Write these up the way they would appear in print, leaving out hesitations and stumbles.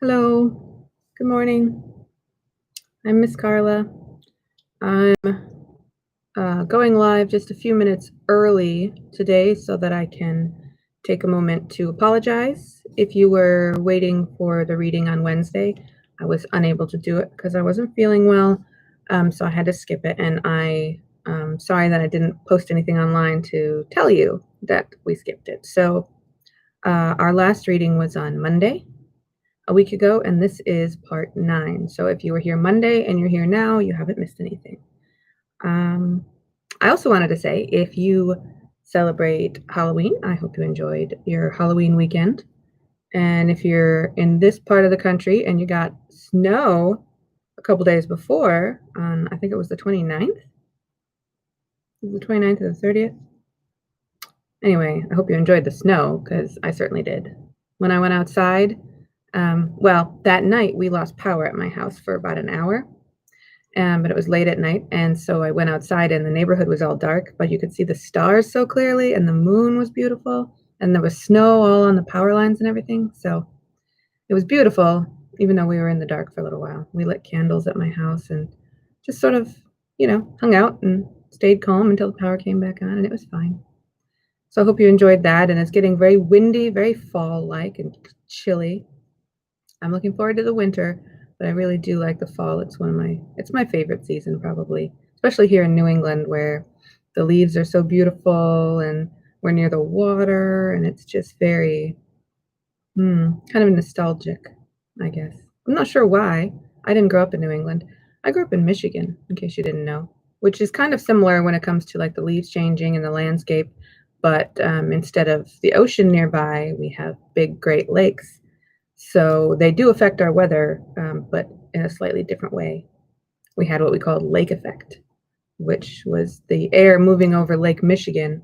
Hello, good morning. I'm Miss Carla. I'm going live just a few minutes early today so that I can take a moment to apologize. If you were waiting for the reading on Wednesday, I was unable to do it because I wasn't feeling well, so I had to skip it, and I'm sorry that I didn't post anything online to tell you that we skipped it. So our last reading was on Monday, a week ago, and this is part 9. So if you were here Monday and you're here now, you haven't missed anything. I also wanted to say, if you celebrate Halloween, I hope you enjoyed your Halloween weekend. And if you're in this part of the country and you got snow a couple days before, on I think it was the 29th, the 29th or the 30th. Anyway, I hope you enjoyed the snow because I certainly did. When I went outside, well, that night we lost power at my house for about an hour, but it was late at night, and so I went outside and the neighborhood was all dark, but you could see the stars so clearly, and the moon was beautiful, and there was snow all on the power lines and everything, so it was beautiful, even though we were in the dark for a little while. We lit candles at my house and just sort of, hung out and stayed calm until the power came back on, and it was fine. So I hope you enjoyed that, and it's getting very windy, very fall-like and chilly. I'm looking forward to the winter, but I really do like the fall. It's my favorite season probably, especially here in New England where the leaves are so beautiful and we're near the water, and it's just very kind of nostalgic, I guess. I'm not sure why. I didn't grow up in New England. I grew up in Michigan, in case you didn't know, which is kind of similar when it comes to like the leaves changing and the landscape, but instead of the ocean nearby, we have big Great Lakes. So they do affect our weather, but in a slightly different way. We had what we called lake effect, which was the air moving over Lake Michigan,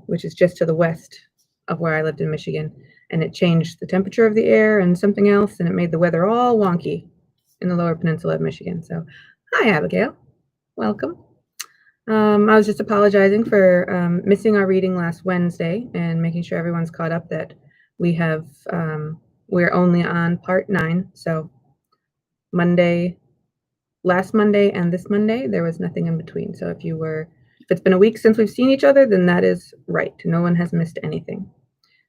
which is just to the west of where I lived in Michigan. And it changed the temperature of the air and something else, and it made the weather all wonky in the lower peninsula of Michigan. So, hi, Abigail. Welcome. I was just apologizing for missing our reading last Wednesday and making sure everyone's caught up that we're only on part 9. So last Monday and this Monday, there was nothing in between. So if it's been a week since we've seen each other, then that is right. No one has missed anything.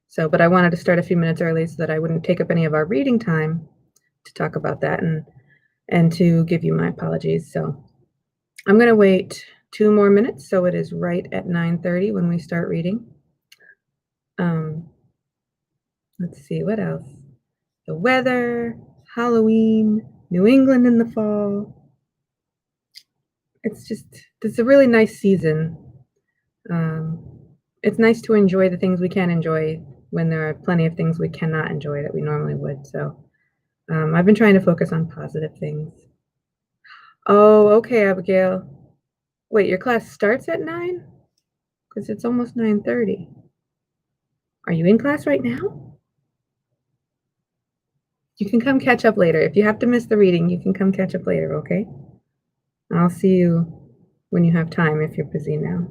So, but I wanted to start a few minutes early so that I wouldn't take up any of our reading time to talk about that and to give you my apologies. So I'm going to wait 2 more minutes, so it is right at 9:30 when we start reading. Let's see, what else? The weather, Halloween, New England in the fall. It's a really nice season. It's nice to enjoy the things we can enjoy when there are plenty of things we cannot enjoy that we normally would. So I've been trying to focus on positive things. Oh, okay, Abigail. Wait, your class starts at 9? Because it's almost 9:30. Are you in class right now? You can come catch up later. If you have to miss the reading, you can come catch up later, okay? I'll see you when you have time if you're busy now.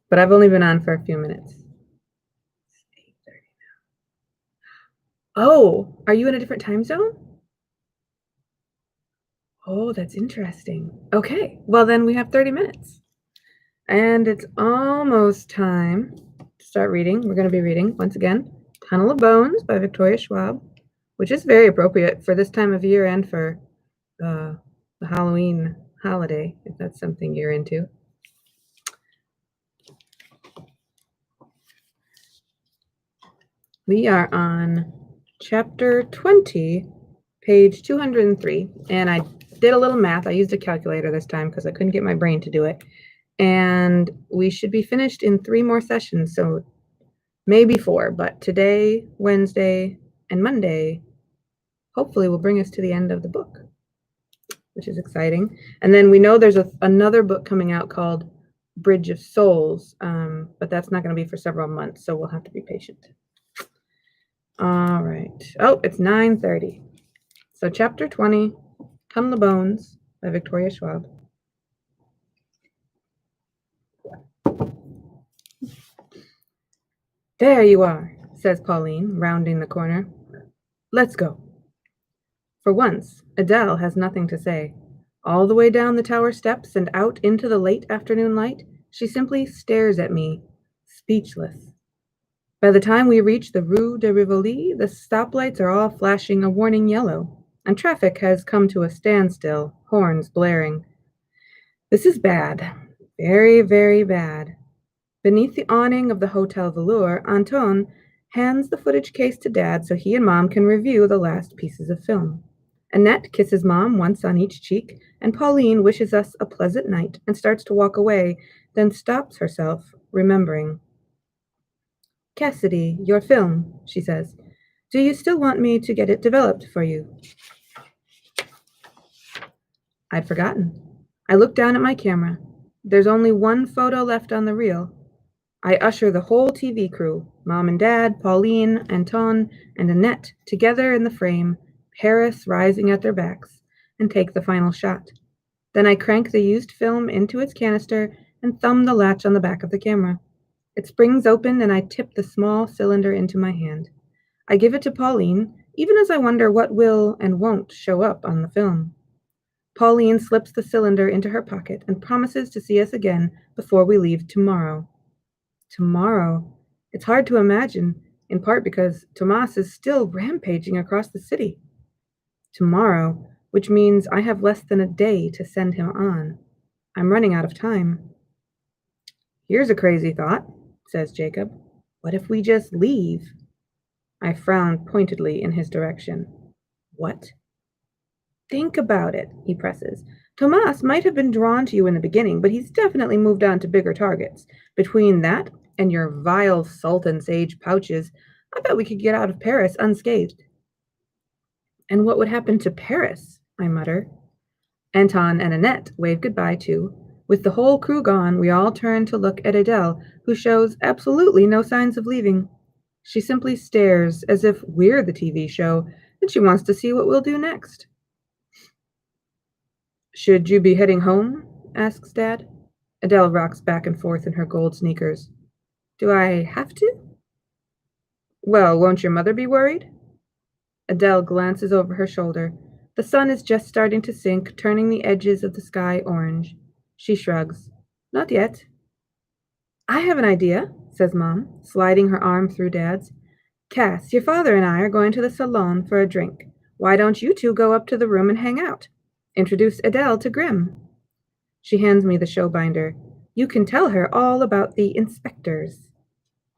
But I've only been on for a few minutes. It's 8:30 now. Oh, are you in a different time zone? Oh, that's interesting. Okay, well then we have 30 minutes. And it's almost time to start reading. We're going to be reading, once again, Tunnel of Bones by Victoria Schwab, which is very appropriate for this time of year and for the Halloween holiday, if that's something you're into. We are on chapter 20, page 203, and I did a little math. I used a calculator this time because I couldn't get my brain to do it. And we should be finished in 3 more sessions, so maybe 4, but today, Wednesday, and Monday hopefully will bring us to the end of the book, which is exciting. And then we know there's another book coming out called Bridge of Souls, but that's not going to be for several months, so we'll have to be patient. All right. Oh, it's 9:30. So chapter 20, Tunnel of Bones by Victoria Schwab. There you are. says Pauline, rounding the corner. Let's go. For once, Adele has nothing to say. All the way down the tower steps and out into the late afternoon light, she simply stares at me, speechless. By the time we reach the Rue de Rivoli, the stoplights are all flashing a warning yellow, and traffic has come to a standstill, horns blaring. This is bad. Very, very bad. Beneath the awning of the Hotel Velour, Anton hands the footage case to Dad so he and Mom can review the last pieces of film. Annette kisses Mom once on each cheek, and Pauline wishes us a pleasant night and starts to walk away, then stops herself, remembering. Cassidy, your film, she says. Do you still want me to get it developed for you? I'd forgotten. I look down at my camera. There's only one photo left on the reel. I usher the whole TV crew, Mom and Dad, Pauline, Anton, and Annette, together in the frame, Paris rising at their backs, and take the final shot. Then I crank the used film into its canister and thumb the latch on the back of the camera. It springs open and I tip the small cylinder into my hand. I give it to Pauline, even as I wonder what will and won't show up on the film. Pauline slips the cylinder into her pocket and promises to see us again before we leave tomorrow. Tomorrow. It's hard to imagine, in part because Tomas is still rampaging across the city. Tomorrow, which means I have less than a day to send him on. I'm running out of time. Here's a crazy thought, says Jacob. What if we just leave? I frown pointedly in his direction. What? Think about it, he presses. Tomas might have been drawn to you in the beginning, but he's definitely moved on to bigger targets. Between that and your vile Sultan Sage pouches, I bet we could get out of Paris unscathed. And what would happen to Paris? I mutter. Anton and Annette wave goodbye too. With the whole crew gone, we all turn to look at Adele, who shows absolutely no signs of leaving. She simply stares as if we're the TV show, and she wants to see what we'll do next. Should you be heading home? Asks Dad. Adele rocks back and forth in her gold sneakers. Do I have to? Well, won't your mother be worried? Adele glances over her shoulder. The sun is just starting to sink, turning the edges of the sky orange. She shrugs. Not yet. I have an idea, says Mom, sliding her arm through Dad's. Cass, your father and I are going to the salon for a drink. Why don't you two go up to the room and hang out? Introduce Adele to Grim. She hands me the show binder. You can tell her all about the inspectors.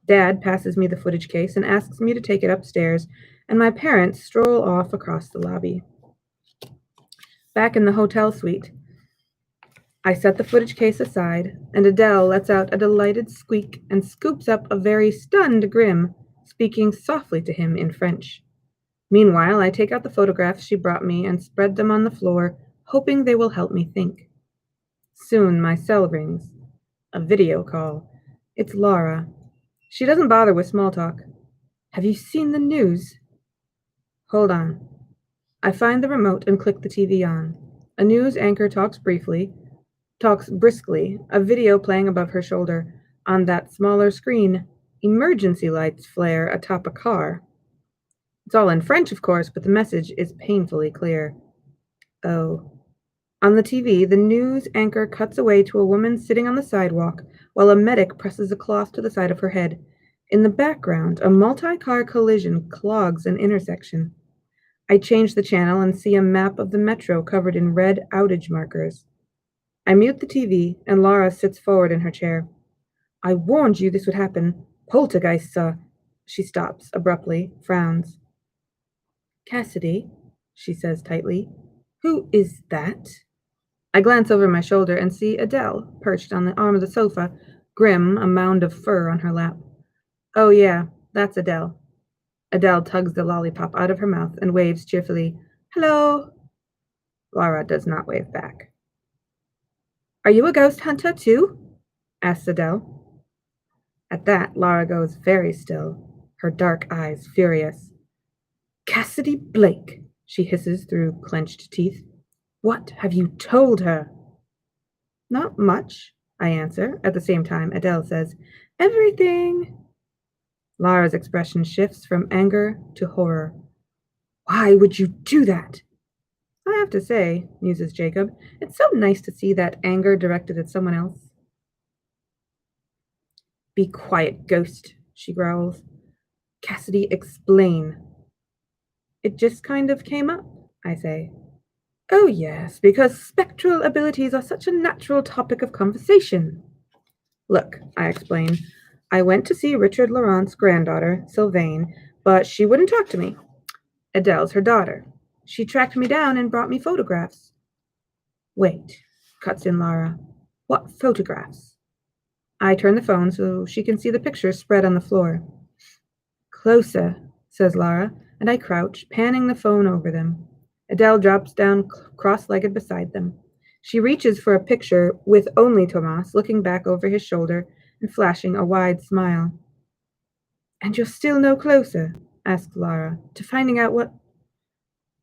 Dad passes me the footage case and asks me to take it upstairs, and my parents stroll off across the lobby. Back in the hotel suite, I set the footage case aside, and Adele lets out a delighted squeak and scoops up a very stunned Grim, speaking softly to him in French. Meanwhile, I take out the photographs she brought me and spread them on the floor, hoping they will help me think. Soon my cell rings. A video call. It's Laura. She doesn't bother with small talk. Have you seen the news? Hold on. I find the remote and click the TV on. A news anchor talks briskly, a video playing above her shoulder. On that smaller screen, emergency lights flare atop a car. It's all in French, of course, but the message is painfully clear. Oh. On the TV, the news anchor cuts away to a woman sitting on the sidewalk while a medic presses a cloth to the side of her head. In the background, a multi-car collision clogs an intersection. I change the channel and see a map of the metro covered in red outage markers. I mute the TV, and Laura sits forward in her chair. I warned you this would happen. Poltergeist, sir. She stops abruptly, frowns. Cassidy, she says tightly. Who is that? I glance over my shoulder and see Adele, perched on the arm of the sofa, Grim, a mound of fur on her lap. Oh yeah, that's Adele. Adele tugs the lollipop out of her mouth and waves cheerfully. Hello. Laura does not wave back. Are you a ghost hunter too? Asks Adele. At that, Laura goes very still, her dark eyes furious. Cassidy Blake, she hisses through clenched teeth. What have you told her? Not much, I answer. At the same time, Adele says, Everything. Lara's expression shifts from anger to horror. Why would you do that? I have to say, muses Jacob, it's so nice to see that anger directed at someone else. Be quiet, ghost, she growls. Cassidy, explain. It just kind of came up, I say. Oh, yes, because spectral abilities are such a natural topic of conversation. Look, I explain, I went to see Richard Laurent's granddaughter, Sylvain, but she wouldn't talk to me. Adele's her daughter. She tracked me down and brought me photographs. Wait, cuts in Lara. What photographs? I turn the phone so she can see the pictures spread on the floor. Closer, says Lara, and I crouch, panning the phone over them. Adele drops down cross-legged beside them. She reaches for a picture with only Tomas looking back over his shoulder and flashing a wide smile. And you're still no closer, asks Lara, to finding out what...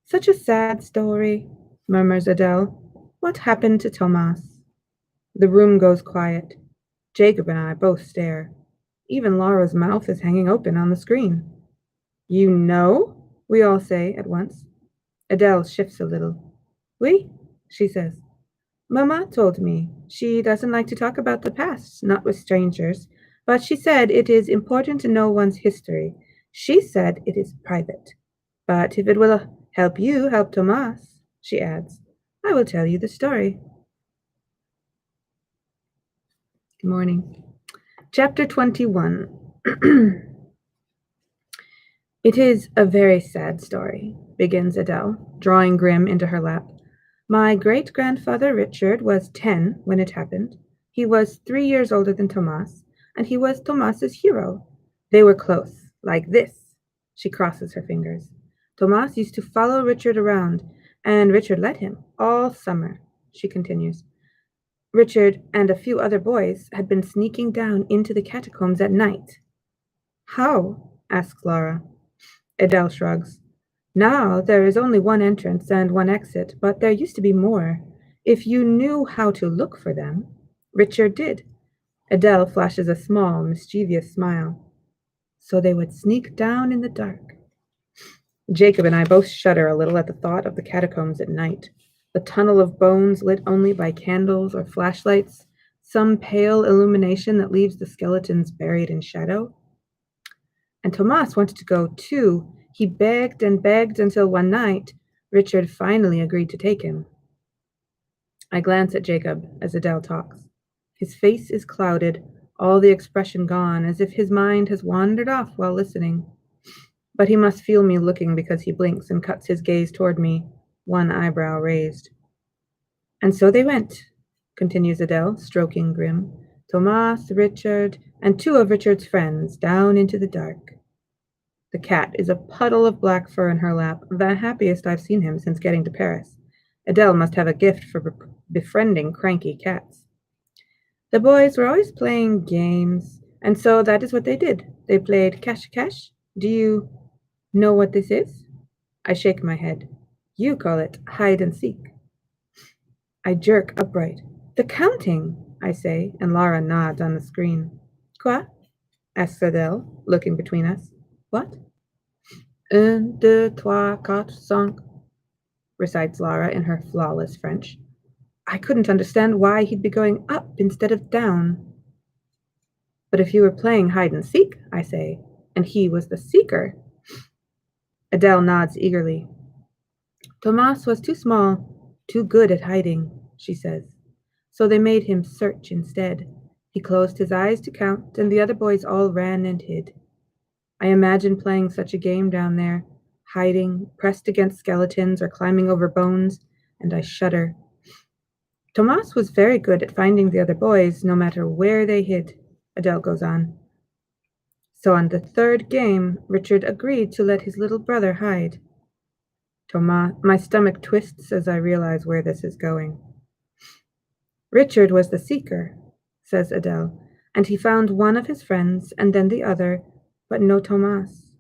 Such a sad story, murmurs Adele. What happened to Tomas? The room goes quiet. Jacob and I both stare. Even Lara's mouth is hanging open on the screen. You know? We all say at once. Adele shifts a little. Oui, she says. Mama told me she doesn't like to talk about the past, not with strangers, but she said it is important to know one's history. She said it is private. But if it will help you help Tomas, she adds, I will tell you the story. Good morning. Chapter 21. It is a very sad story, begins Adele, drawing Grim into her lap. My great-grandfather Richard was 10 when it happened. He was 3 years older than Tomas, and he was Tomas's hero. They were close, like this. She crosses her fingers. Tomas used to follow Richard around, and Richard let him, all summer, she continues. Richard and a few other boys had been sneaking down into the catacombs at night. How? Asks Lara. Adele shrugs. Now there is only one entrance and one exit, but there used to be more. If you knew how to look for them. Richard did. Adele flashes a small, mischievous smile. So they would sneak down in the dark. Jacob and I both shudder a little at the thought of the catacombs at night. The tunnel of bones lit only by candles or flashlights, some pale illumination that leaves the skeletons buried in shadow. And Tomas wanted to go too. He begged and begged until one night, Richard finally agreed to take him. I glance at Jacob as Adele talks. His face is clouded, all the expression gone, as if his mind has wandered off while listening. But he must feel me looking because he blinks and cuts his gaze toward me, one eyebrow raised. And so they went, continues Adele, stroking Grim. Tomas, Richard, and 2 of Richard's friends down into the dark. The cat is a puddle of black fur in her lap, the happiest I've seen him since getting to Paris. Adele must have a gift for befriending cranky cats. The boys were always playing games, and so that is what they did. They played cache-cache. Do you know what this is? I shake my head. You call it hide and seek. I jerk upright. The counting, I say, and Lara nods on the screen. Quoi? Asks Adele, looking between us. What? 1, 2, 3, 4, 5, recites Lara in her flawless French. I couldn't understand why he'd be going up instead of down. But if you were playing hide and seek, I say, and he was the seeker. Adele nods eagerly. Tomas was too small, too good at hiding, she says. So they made him search instead. He closed his eyes to count, and the other boys all ran and hid. I imagine playing such a game down there, hiding, pressed against skeletons or climbing over bones, and I shudder. Tomas was very good at finding the other boys, no matter where they hid, Adele goes on. So on the 3rd game, Richard agreed to let his little brother hide. Tomas, my stomach twists as I realize where this is going. Richard was the seeker, says Adele, and he found one of his friends and then the other, but no Tomas.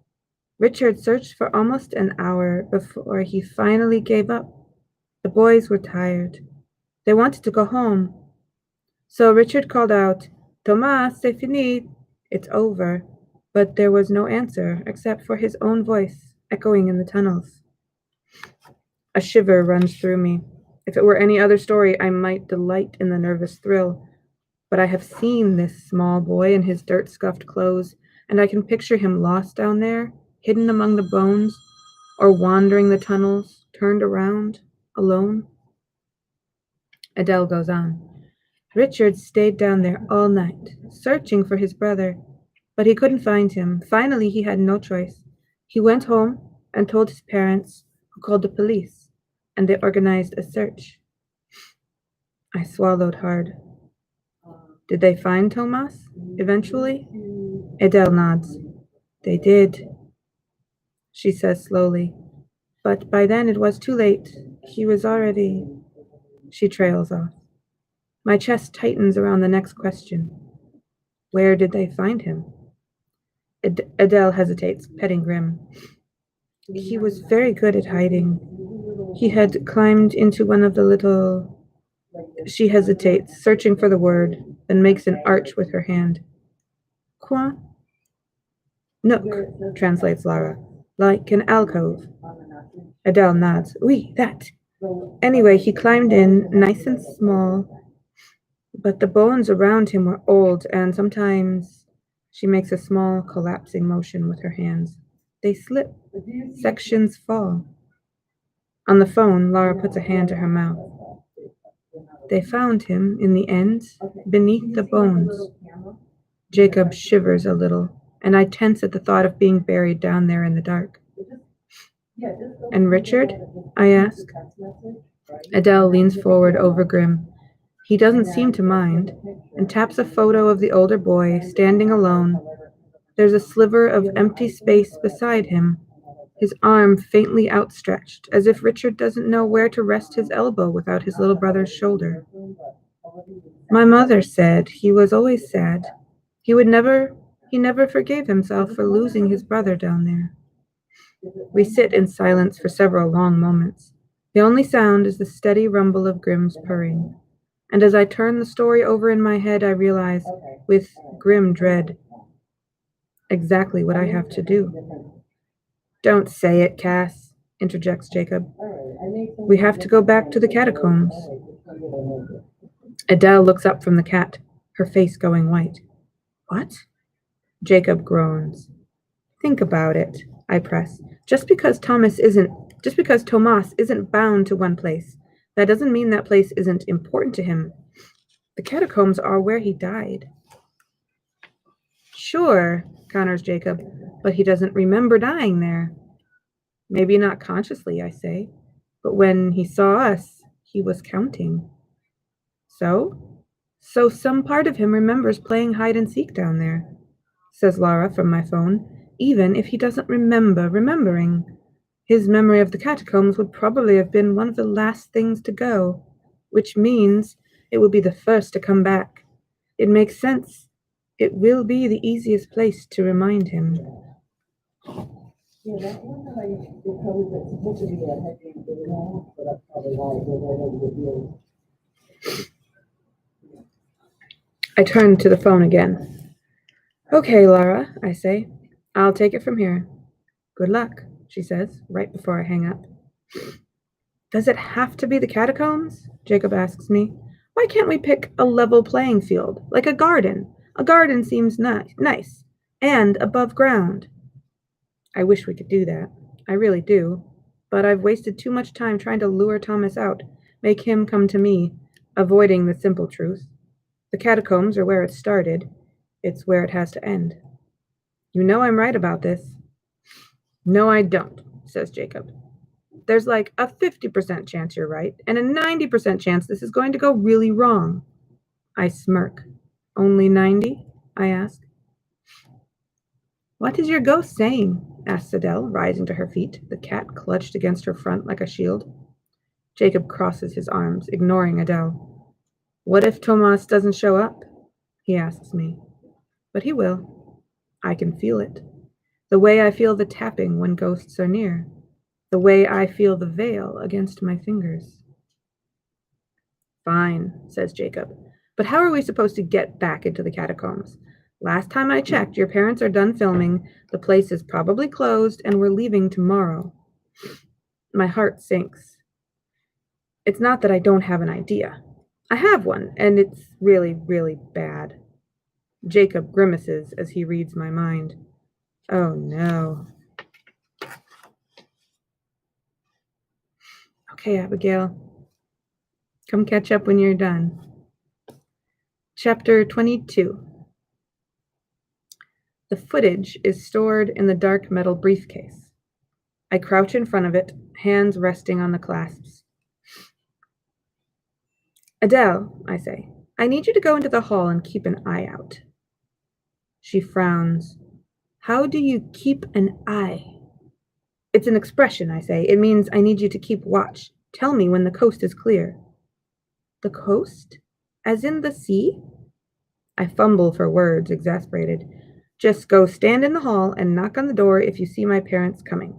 Richard searched for almost an hour before he finally gave up. The boys were tired. They wanted to go home. So Richard called out, Tomas, c'est fini. It's over. But there was no answer except for his own voice echoing in the tunnels. A shiver runs through me. If it were any other story, I might delight in the nervous thrill. But I have seen this small boy in his dirt-scuffed clothes, and I can picture him lost down there, hidden among the bones, or wandering the tunnels, turned around, alone. Adele goes on. Richard stayed down there all night, searching for his brother, but he couldn't find him. Finally, he had no choice. He went home and told his parents, who called the police, and they organized a search. I swallowed hard. Did they find Tomas, eventually? Adele nods. They did, she says slowly. But by then it was too late. He was already... She trails off. My chest tightens around the next question. Where did they find him? Adele hesitates, petting Grim. He was very good at hiding. He had climbed into one of the little... She hesitates, searching for the word, then makes an arch with her hand. Quoi? Nook, translates Lara, like an alcove. Adele nods. Oui, that. Anyway, he climbed in, nice and small, but the bones around him were old, and sometimes she makes a small collapsing motion with her hands. They slip. Sections fall. On the phone, Lara puts a hand to her mouth. They found him, in the end, beneath the bones. Jacob shivers a little, and I tense at the thought of being buried down there in the dark. And Richard? I ask. Adele leans forward over Grim. He doesn't seem to mind, and taps a photo of the older boy, standing alone. There's a sliver of empty space beside him, his arm faintly outstretched, as if Richard doesn't know where to rest his elbow without his little brother's shoulder. My mother said he was always sad. He never forgave himself for losing his brother down there. We sit in silence for several long moments. The only sound is the steady rumble of Grim's purring. And as I turn the story over in my head, I realize, with grim dread, exactly what I have to do. Don't say it, Cass, interjects Jacob. We have to go back to the catacombs. Adele looks up from the cat, her face going white. What? Jacob groans. Think about it, I press. Just because Tomas isn't bound to one place, that doesn't mean that place isn't important to him. The catacombs are where he died. Sure, counters Jacob, but he doesn't remember dying there. Maybe not consciously, I say, but when he saw us, he was counting. So? So some part of him remembers playing hide and seek down there, says Lara from my phone, even if he doesn't remember remembering. His memory of the catacombs would probably have been one of the last things to go, which means it will be the first to come back. It makes sense. It will be the easiest place to remind him. I turn to the phone again. Okay, Lara, I say. I'll take it from here. Good luck, she says, right before I hang up. Does it have to be the catacombs? Jacob asks me. Why can't we pick a level playing field, like a garden? A garden seems nice, and above ground. I wish we could do that. I really do. But I've wasted too much time trying to lure Thomas out, make him come to me, avoiding the simple truth. The catacombs are where it started. It's where it has to end. You know I'm right about this. No, I don't, says Jacob. There's like a 50% chance you're right, and a 90% chance this is going to go really wrong. I smirk. Only 90? I ask. What is your ghost saying? Asks Adele, rising to her feet, the cat clutched against her front like a shield. Jacob crosses his arms, ignoring Adele. What if Tomas doesn't show up? He asks me. But he will. I can feel it. The way I feel the tapping when ghosts are near. The way I feel the veil against my fingers. Fine, says Jacob. But how are we supposed to get back into the catacombs? Last time I checked, your parents are done filming, the place is probably closed, and we're leaving tomorrow. My heart sinks. It's not that I don't have an idea. I have one, and it's really, really bad. Jacob grimaces as he reads my mind. Oh no. Okay, Abigail. Come catch up when you're done. Chapter 22. The footage is stored in the dark metal briefcase. I crouch in front of it, hands resting on the clasps. Adele, I say, I need you to go into the hall and keep an eye out. She frowns. How do you keep an eye? It's an expression, I say. It means I need you to keep watch. Tell me when the coast is clear. The coast? As in the sea? I fumble for words, exasperated. Just go stand in the hall and knock on the door if you see my parents coming.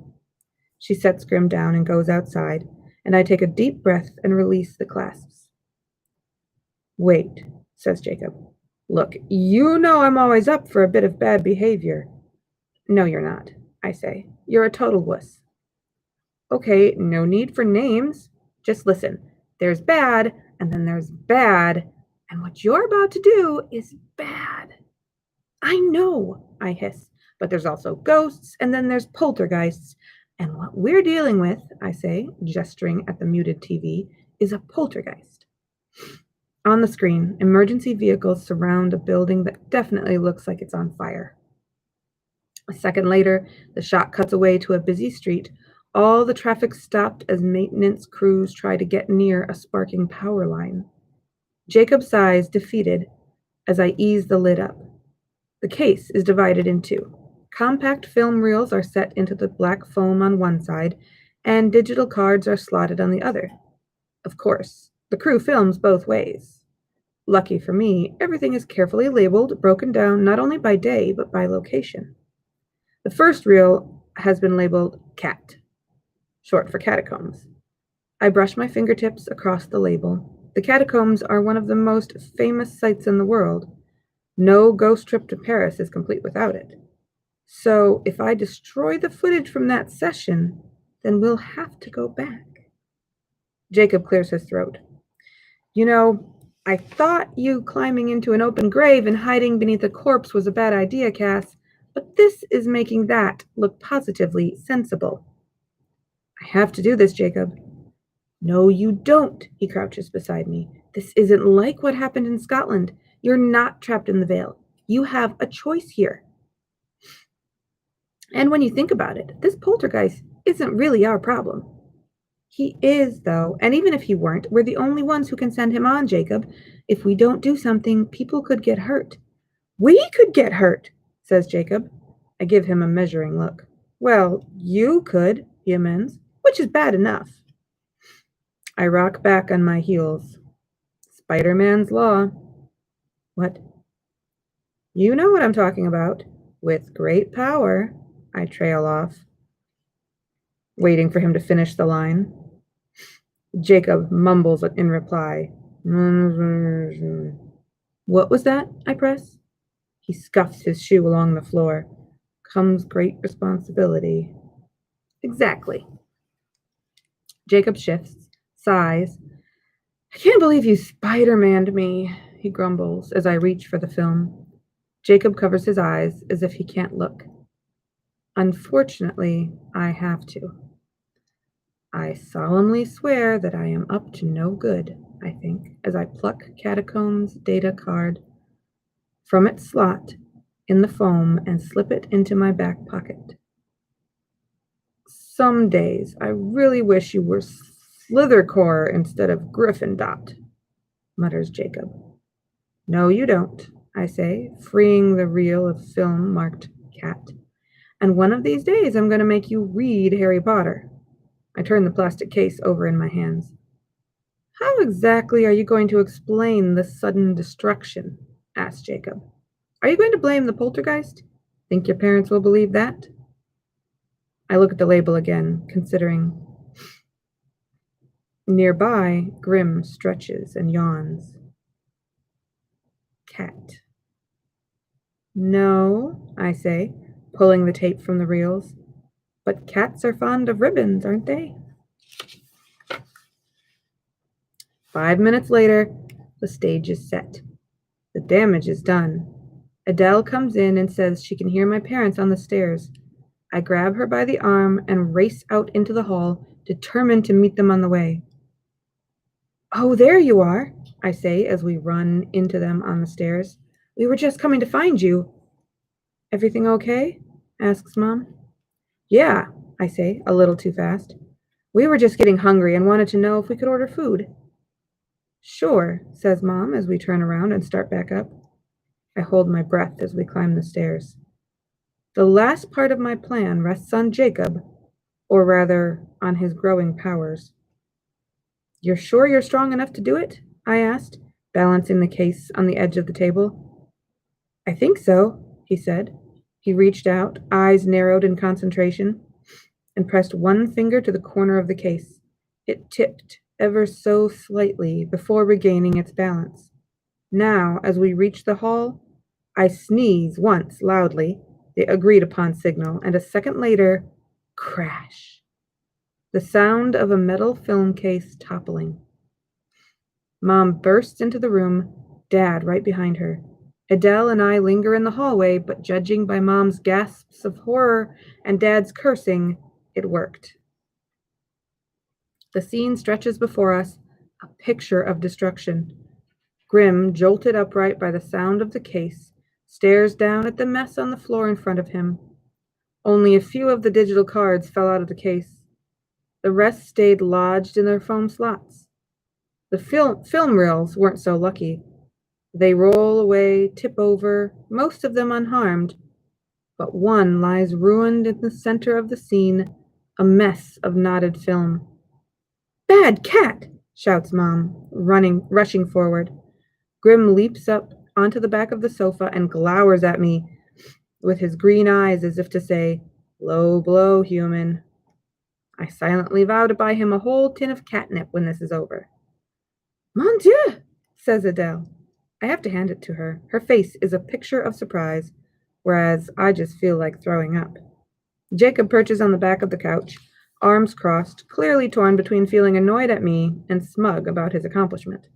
She sets Grim down and goes outside, and I take a deep breath and release the clasps. Wait, says Jacob. Look, you know I'm always up for a bit of bad behavior. No, you're not, I say. You're a total wuss. Okay, no need for names. Just listen. There's bad, and then there's bad, and what you're about to do is bad. I know, I hiss, but there's also ghosts, and then there's poltergeists, and what we're dealing with, I say, gesturing at the muted TV, is a poltergeist. On the screen, emergency vehicles surround a building that definitely looks like it's on fire. A second later, the shot cuts away to a busy street. All the traffic stopped as maintenance crews try to get near a sparking power line. Jacob sighs, defeated, as I ease the lid up. The case is divided in two. Compact film reels are set into the black foam on one side, and digital cards are slotted on the other. Of course, the crew films both ways. Lucky for me, everything is carefully labeled, broken down not only by day, but by location. The first reel has been labeled CAT, short for catacombs. I brush my fingertips across the label. The catacombs are one of the most famous sites in the world. No ghost trip to Paris is complete without it. So if I destroy the footage from that session, then we'll have to go back. Jacob clears his throat. You know, I thought you climbing into an open grave and hiding beneath a corpse was a bad idea, Cass, but this is making that look positively sensible. I have to do this, Jacob. No, you don't, he crouches beside me. This isn't like what happened in Scotland. You're not trapped in the Vale. You have a choice here. And when you think about it, this poltergeist isn't really our problem. He is, though, and even if he weren't, we're the only ones who can send him on, Jacob. If we don't do something, people could get hurt. We could get hurt, says Jacob. I give him a measuring look. Well, you could, he amends, which is bad enough. I rock back on my heels. Spider-Man's law. What? You know what I'm talking about. With great power, I trail off, waiting for him to finish the line. Jacob mumbles in reply. What was that? I press. He scuffs his shoe along the floor. Comes great responsibility. Exactly. Jacob shifts, sighs. I can't believe you Spider-Man'd me, he grumbles as I reach for the film. Jacob covers his eyes as if he can't look. Unfortunately, I have to. I solemnly swear that I am up to no good, I think, as I pluck Catacombs' data card from its slot in the foam and slip it into my back pocket. Some days I really wish you were Slithercore instead of Gryffindor, mutters Jacob. No, you don't, I say, freeing the reel of film marked cat. And one of these days I'm going to make you read Harry Potter. I turn the plastic case over in my hands. How exactly are you going to explain the sudden destruction? Asked Jacob. Are you going to blame the poltergeist? Think your parents will believe that? I look at the label again, considering. Nearby, Grim stretches and yawns. Cat. No, I say, pulling the tape from the reels. But cats are fond of ribbons, aren't they? 5 minutes later, the stage is set. The damage is done. Adele comes in and says she can hear my parents on the stairs. I grab her by the arm and race out into the hall, determined to meet them on the way. Oh, there you are, I say as we run into them on the stairs. We were just coming to find you. Everything okay? Asks Mom. Yeah, I say, a little too fast. We were just getting hungry and wanted to know if we could order food. Sure, says Mom as we turn around and start back up. I hold my breath as we climb the stairs. The last part of my plan rests on Jacob, or rather, on his growing powers. You're sure you're strong enough to do it? I asked, balancing the case on the edge of the table. I think so, he said. He reached out, eyes narrowed in concentration, and pressed one finger to the corner of the case. It tipped ever so slightly before regaining its balance. Now, as we reach the hall, I sneeze once loudly, the agreed upon signal, and a second later, crash. The sound of a metal film case toppling. Mom bursts into the room, Dad right behind her. Adele and I linger in the hallway, but judging by Mom's gasps of horror and Dad's cursing, it worked. The scene stretches before us, a picture of destruction. Grim, jolted upright by the sound of the case, stares down at the mess on the floor in front of him. Only a few of the digital cards fell out of the case. The rest stayed lodged in their foam slots. The film reels weren't so lucky. They roll away, tip over, most of them unharmed, but one lies ruined in the center of the scene, a mess of knotted film. Bad cat, shouts Mom, rushing forward. Grim leaps up onto the back of the sofa and glowers at me with his green eyes as if to say, low blow, human. I silently vow to buy him a whole tin of catnip when this is over. Mon Dieu, says Adele. I have to hand it to her. Her face is a picture of surprise, whereas I just feel like throwing up. Jacob perches on the back of the couch, arms crossed, clearly torn between feeling annoyed at me and smug about his accomplishment.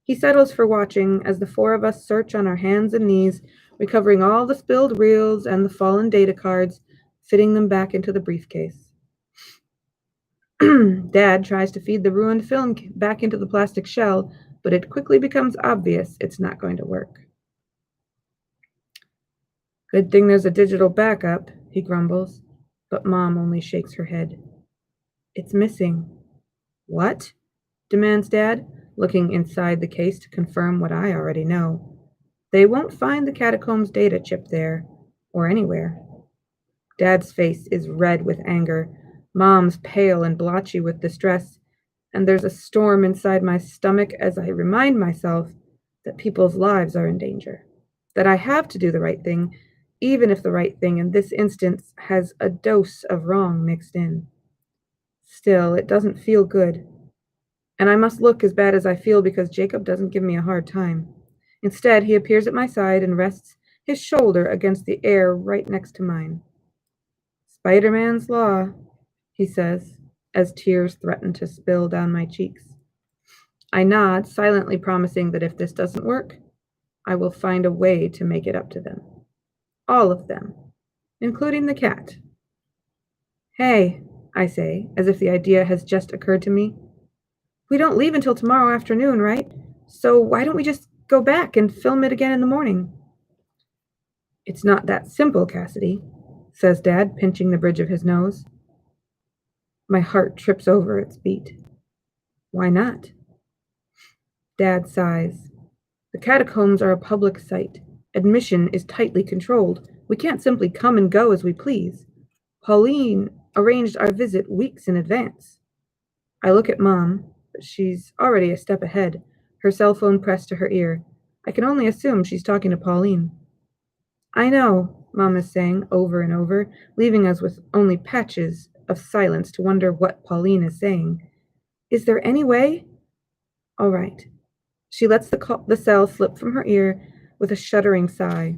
He settles for watching as the four of us search on our hands and knees, recovering all the spilled reels and the fallen data cards, fitting them back into the briefcase. Dad tries to feed the ruined film back into the plastic shell, but it quickly becomes obvious it's not going to work. Good thing there's a digital backup, he grumbles, but Mom only shakes her head. It's missing. What? Demands Dad, looking inside the case to confirm what I already know. They won't find the catacombs data chip there, or anywhere. Dad's face is red with anger, Mom's pale and blotchy with distress, and there's a storm inside my stomach as I remind myself that people's lives are in danger, that I have to do the right thing, even if the right thing in this instance has a dose of wrong mixed in. Still, it doesn't feel good. And I must look as bad as I feel because Jacob doesn't give me a hard time. Instead, he appears at my side and rests his shoulder against the air right next to mine. Spider-Man's law, he says, as tears threaten to spill down my cheeks. I nod, silently promising that if this doesn't work, I will find a way to make it up to them. All of them, including the cat. Hey, I say, as if the idea has just occurred to me. We don't leave until tomorrow afternoon, right? So why don't we just go back and film it again in the morning? It's not that simple, Cassidy, says Dad, pinching the bridge of his nose. My heart trips over its beat. Why not? Dad sighs. The catacombs are a public site. Admission is tightly controlled. We can't simply come and go as we please. Pauline arranged our visit weeks in advance. I look at Mom, but she's already a step ahead, her cell phone pressed to her ear. I can only assume she's talking to Pauline. I know, Mom is saying over and over, leaving us with only patches of silence to wonder what Pauline is saying. Is there any way? All right. She lets the cell slip from her ear with a shuddering sigh.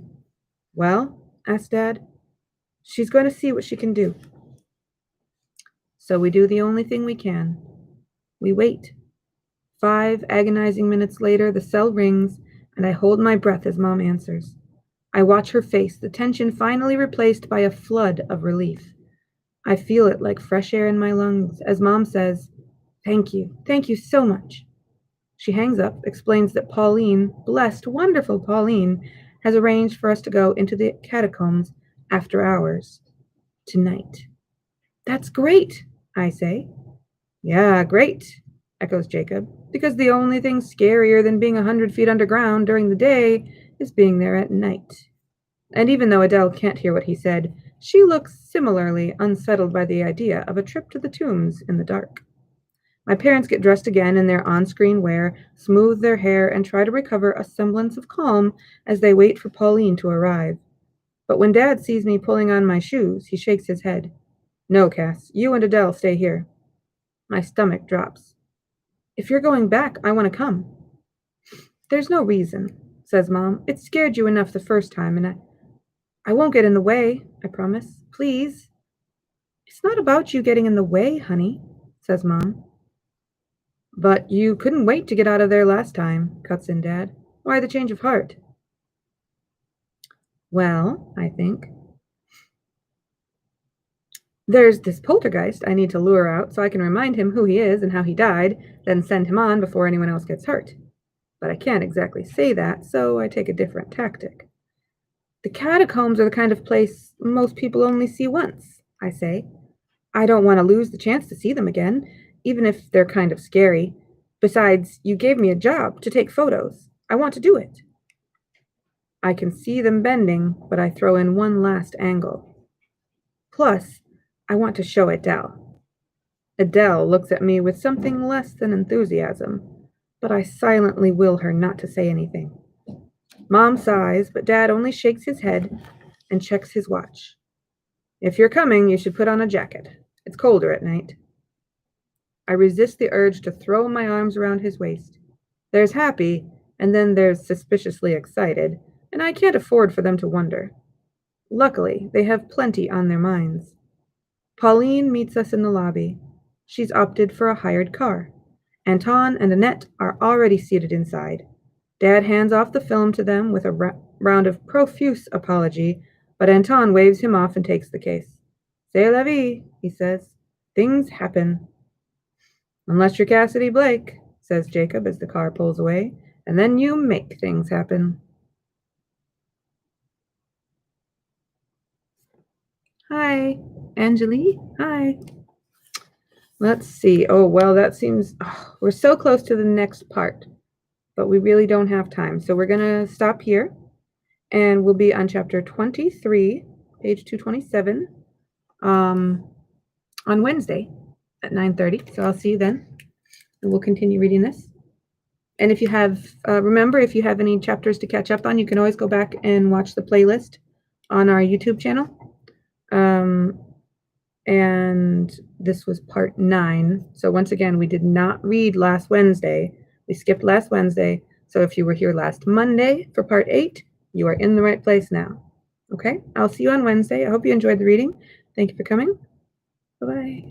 Well, asked Dad. She's going to see what she can do. So we do the only thing we can. We wait. 5 agonizing minutes later, the cell rings, and I hold my breath as Mom answers. I watch her face, the tension finally replaced by a flood of relief. I feel it like fresh air in my lungs as Mom says, "Thank you so much." She hangs up, explains that Pauline, blessed, wonderful Pauline, has arranged for us to go into the catacombs after hours. Tonight. That's great, I say. Yeah, great, echoes Jacob, because the only thing scarier than being 100 feet underground during the day is being there at night. And even though Adele can't hear what he said, she looks similarly unsettled by the idea of a trip to the tombs in the dark. My parents get dressed again in their on-screen wear, smooth their hair, and try to recover a semblance of calm as they wait for Pauline to arrive. But when Dad sees me pulling on my shoes, he shakes his head. "No, Cass, you and Adele stay here." My stomach drops. "If you're going back, I want to come." "There's no reason," says Mom. "It scared you enough the first time, and I won't get in the way, I promise. Please." "It's not about you getting in the way, honey," says Mom. "But you couldn't wait to get out of there last time," cuts in Dad. "Why the change of heart?" "Well, I think. There's this poltergeist I need to lure out so I can remind him who he is and how he died, then send him on before anyone else gets hurt. But I can't exactly say that, so I take a different tactic. The catacombs are the kind of place most people only see once, I say. I don't want to lose the chance to see them again, even if they're kind of scary. Besides, you gave me a job to take photos. I want to do it." I can see them bending, but I throw in one last angle. "Plus, I want to show Adele." Adele looks at me with something less than enthusiasm, but I silently will her not to say anything. Mom sighs, but Dad only shakes his head and checks his watch. "If you're coming, you should put on a jacket. It's colder at night." I resist the urge to throw my arms around his waist. There's happy, and then there's suspiciously excited, and I can't afford for them to wonder. Luckily, they have plenty on their minds. Pauline meets us in the lobby. She's opted for a hired car. Anton and Annette are already seated inside. Dad hands off the film to them with a round of profuse apology, but Anton waves him off and takes the case. "C'est la vie," he says. "Things happen." "Unless you're Cassidy Blake," says Jacob as the car pulls away, "and then you make things happen." Hi, Angeli. Hi. Let's see. Oh, well, that seems... we're so close to the next part, but we really don't have time. So we're going to stop here, and we'll be on chapter 23, page 227, on Wednesday at 9:30. So I'll see you then, and we'll continue reading this. And if you have, remember, if you have any chapters to catch up on, you can always go back and watch the playlist on our YouTube channel. And this was part 9. So once again, we did not read last Wednesday. We skipped last Wednesday. So if you were here last Monday for part 8, you are in the right place now. Okay, I'll see you on Wednesday. I hope you enjoyed the reading. Thank you for coming. Bye-bye.